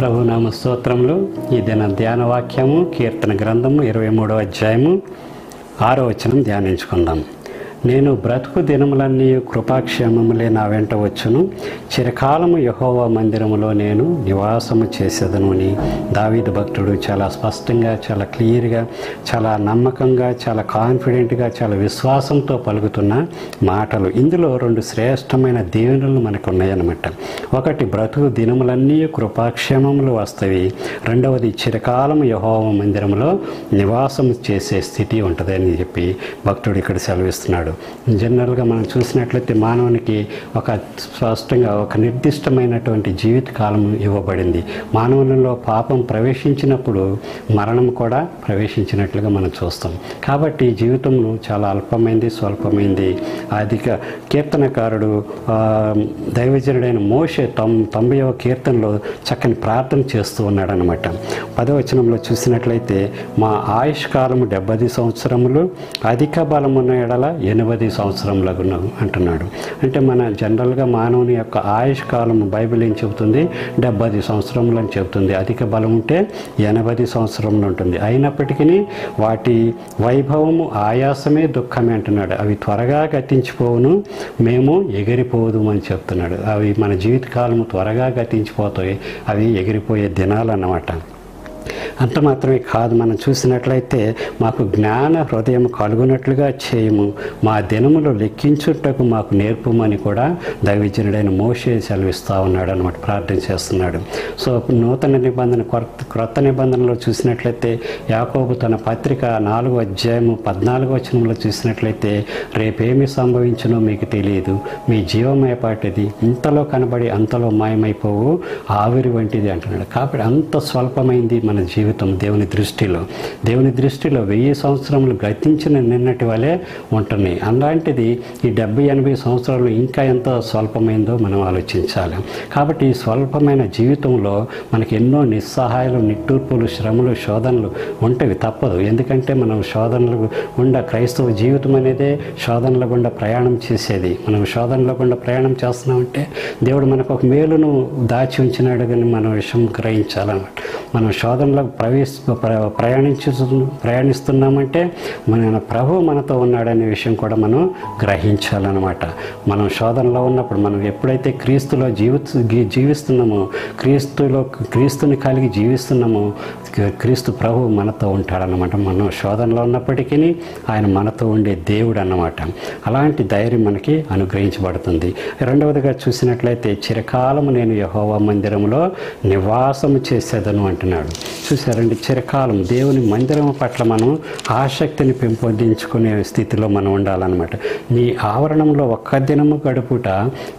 ప్రభునామ స్తోత్రములు. ఈ దిన ధ్యాన వాక్యము కీర్తన గ్రంథము 23వ అధ్యాయము 6వ వచనం ధ్యానించుకుందాం. నేను బ్రతుకు దినములన్నీ కృపాక్షేమములే నా వెంట వచ్చును, చిరకాలము యెహోవా మందిరములో నేను నివాసము చేసేదను అని దావీదు భక్తుడు చాలా స్పష్టంగా, చాలా క్లియర్గా, చాలా నమ్మకంగా, చాలా కాన్ఫిడెంట్గా, చాలా విశ్వాసంతో పలుకుతున్న మాటలు. ఇందులో రెండు శ్రేష్టమైన దీవెనలు మనకు ఉన్నాయన్నమాట. ఒకటి, బ్రతుకు దినములన్నీ కృపాక్షేమములు వస్తాయి. రెండవది, చిరకాలము యెహోవా మందిరములో నివాసం చేసే స్థితి ఉంటుంది అని చెప్పి భక్తుడు ఇక్కడ సెలవిస్తున్నాడు. జనరల్గా మనం చూసినట్లయితే మానవునికి ఒక స్పష్టంగా ఒక నిర్దిష్టమైనటువంటి జీవిత కాలం ఇవ్వబడింది. మానవులలో పాపం ప్రవేశించినప్పుడు మరణం కూడా ప్రవేశించినట్లుగా మనం చూస్తాం. కాబట్టి జీవితంలో చాలా అల్పమైంది, స్వల్పమైంది. అధిక కీర్తనకారుడు దైవజనుడైన మోషే 90వ కీర్తనలో చక్కని ప్రార్థన చేస్తూ ఉన్నాడు అనమాట. 10వ వచనంలో చూసినట్లయితే, మా ఆయుష్ కాలము 70 సంవత్సరములు, అధిక బలమున్న ఎడల 80 సంవత్సరములగును అంటున్నాడు. అంటే మన జనరల్గా మానవుని యొక్క ఆయుష్ కాలము బైబిల్ ఏం చెబుతుంది? 70 సంవత్సరములు అని చెబుతుంది. అధిక బలం ఉంటే 80 సంవత్సరములు ఉంటుంది. అయినప్పటికీ వాటి వైభవము ఆయాసమే దుఃఖమే అంటున్నాడు. అవి త్వరగా గతించిపోవును, మేము ఎగిరిపోదు అని చెప్తున్నాడు. అవి మన జీవితకాలము త్వరగా గతించిపోతాయి, అవి ఎగిరిపోయే దినాలు అన్నమాట. అంత మాత్రమే కాదు, మనం చూసినట్లయితే మాకు జ్ఞాన హృదయం కలుగునట్లుగా చేయము, మా దినములు లెక్కించుటకు మాకు నేర్పమని కూడా దైవజనుడైన మోషే సెలవిస్తూ ఉన్నాడు అనమాట, ప్రార్థన చేస్తున్నాడు. సో నూతన నిబంధన, క్రొత్త నిబంధనలో చూసినట్లయితే యాకోబు తన పత్రిక 4వ అధ్యాయము 14వ వచనంలో చూసినట్లయితే, రేపేమి సంభవించునో మీకు తెలియదు, మీ జీవమేపాటిది, ఇంతలో కనబడి అంతలో మాయమైపోవు ఆవిరి వంటిది అంటున్నాడు. కాబట్టి అంత స్వల్పమైంది మన జీవితం దేవుని దృష్టిలో. దేవుని దృష్టిలో 1000 సంవత్సరములు గతించిన నిన్నటి వలె ఉంటున్నాయి. అలాంటిది ఈ 70-80 సంవత్సరాలు ఇంకా ఎంత స్వల్పమైందో మనం ఆలోచించాలి. కాబట్టి ఈ స్వల్పమైన జీవితంలో మనకి ఎన్నో నిస్సహాయాలు, నిట్టూర్పులు, శ్రమలు, శోధనలు ఉంటవి, తప్పదు. ఎందుకంటే మనం శోధనలు గుండా, క్రైస్తవ జీవితం అనేదే శోధనల గుండా ప్రయాణం చేసేది. మనం శోధనల గుండా ప్రయాణం చేస్తున్నామంటే దేవుడు మనకు ఒక మేలును దాచి ఉంచినాడు కానీ మనం విషయం గ్రహించాలన్నమాట. మనం శోధనలకు ప్రయాణిస్తున్నామంటే మన ప్రభు మనతో ఉన్నాడనే విషయం కూడా మనం గ్రహించాలన్నమాట. మనం శోధనలో ఉన్నప్పుడు, మనం ఎప్పుడైతే క్రీస్తులో జీవిస్తున్నామో, క్రీస్తుని కలిగి జీవిస్తున్నామో, క్రీస్తు ప్రభు మనతో ఉంటాడనమాట. మనం శోధనలో ఉన్నప్పటికీ ఆయన మనతో ఉండే దేవుడు అన్నమాట. అలాంటి ధైర్యం మనకి అనుగ్రహించబడుతుంది. రెండవదిగా చూసినట్లయితే, చిరకాలము నేను యెహోవా మందిరములో నివాసము చేసేదను అంటున్నాడు. చూసారండి, చిరకాలం దేవుని మందిరం పట్ల మనం ఆసక్తిని పెంపొందించుకునే స్థితిలో మనం ఉండాలన్నమాట. నీ ఆవరణంలో ఒక్క దినము గడుపుట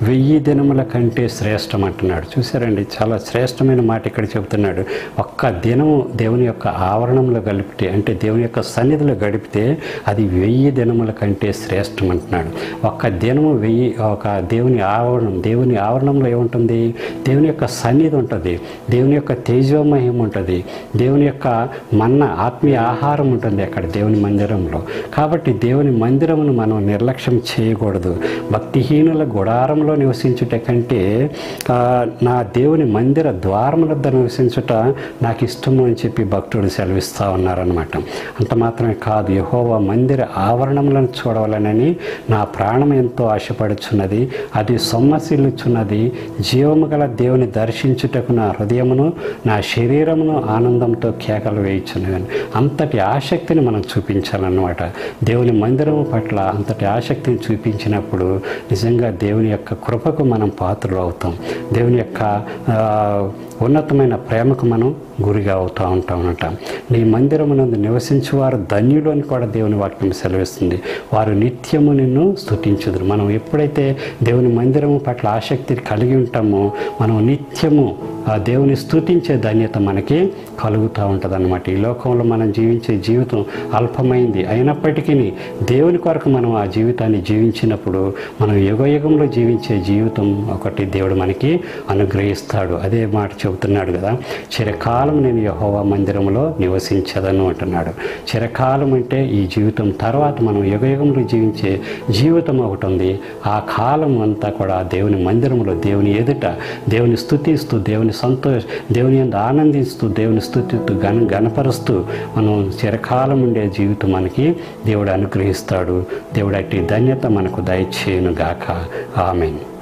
1000 దినముల కంటే శ్రేష్టం అంటున్నాడు. చూసారండి, చాలా శ్రేష్టమైన మాట ఇక్కడ చెబుతున్నాడు. ఒక్క దినము దేవుని యొక్క ఆవరణంలో గడిపితే, అంటే దేవుని యొక్క సన్నిధిలో గడిపితే అది 1000 దినముల కంటే శ్రేష్టం అంటున్నాడు. ఒక్క దినము 1000, ఒక దేవుని ఆవరణంలో ఏముంటుంది? దేవుని యొక్క సన్నిధి ఉంటుంది, దేవుని యొక్క తేజోమయం ఉంటుంది, దేవుని యొక్క మన్న ఆత్మీయ ఆహారం ఉంటుంది అక్కడ దేవుని మందిరంలో. కాబట్టి దేవుని మందిరమును మనం నిర్లక్ష్యం చేయకూడదు. భక్తిహీనుల గుడారంలో నివసించుట కంటే నా దేవుని మందిర ద్వారముల వద్ద నివసించుట నాకు ఇష్టము అని చెప్పి భక్తుడు సెలవిస్తూ ఉన్నారనమాట. అంత మాత్రమే కాదు, యెహోవా మందిర ఆవరణములను చూడవాలనని నా ప్రాణం ఎంతో ఆశపడుచున్నది, అది సొమ్మసిల్లుచున్నది. జీవము గల దేవుని దర్శించుటకు నా హృదయమును, నా శరీరమును ఆనందంతో కేకలు వేయించున్నదని. అంతటి ఆసక్తిని మనం చూపించాలన్నమాట. దేవుని మందిరము పట్ల అంతటి ఆసక్తిని చూపించినప్పుడు నిజంగా దేవుని యొక్క కృపకు మనం పాత్రలు అవుతాం. దేవుని యొక్క ఉన్నతమైన ప్రేమకు మనం గురిగా అవుతూ ఉంటామన్నమాట. నీ మందిరమునందు నివసించువారు ధన్యులు అని కూడా దేవుని వాక్యం సెలవిస్తుంది. వారు నిత్యము నిన్ను స్తుతించుదురు. మనం ఎప్పుడైతే దేవుని మందిరము పట్ల ఆసక్తి కలిగి ఉంటామో, మనం నిత్యము ఆ దేవుని స్తుతించే ధన్యత మనకి కలుగుతూ ఉంటుంది అన్నమాట. ఈ లోకంలో మనం జీవించే జీవితం అల్పమైంది అయినప్పటికీ దేవుని కొరకు మనం ఆ జీవితాన్ని జీవించినప్పుడు మనం యుగయుగంలో జీవించే జీవితం ఒకటి దేవుడు మనకి అనుగ్రహిస్తాడు. అదే మాట చెబుతున్నాడు కదా, చిరకాల చిరకాలం నేను యెహోవా మందిరంలో నివసించదను అంటున్నాడు. చిరకాలం అంటే ఈ జీవితం తర్వాత మనం యుగయుగంలో జీవించే జీవితం ఒకటి ఉంది. ఆ కాలం అంతా కూడా దేవుని మందిరంలో దేవుని ఎదుట దేవుని స్తుతిస్తూ దేవుని యందు ఆనందిస్తూ దేవుని స్తుతిస్తూ గణపరుస్తూ మనం చిరకాలం ఉండే జీవితం మనకి దేవుడు అనుగ్రహిస్తాడు. దేవుడు అట్టి ధన్యత మనకు దయచేయును గాక. ఆమేన్.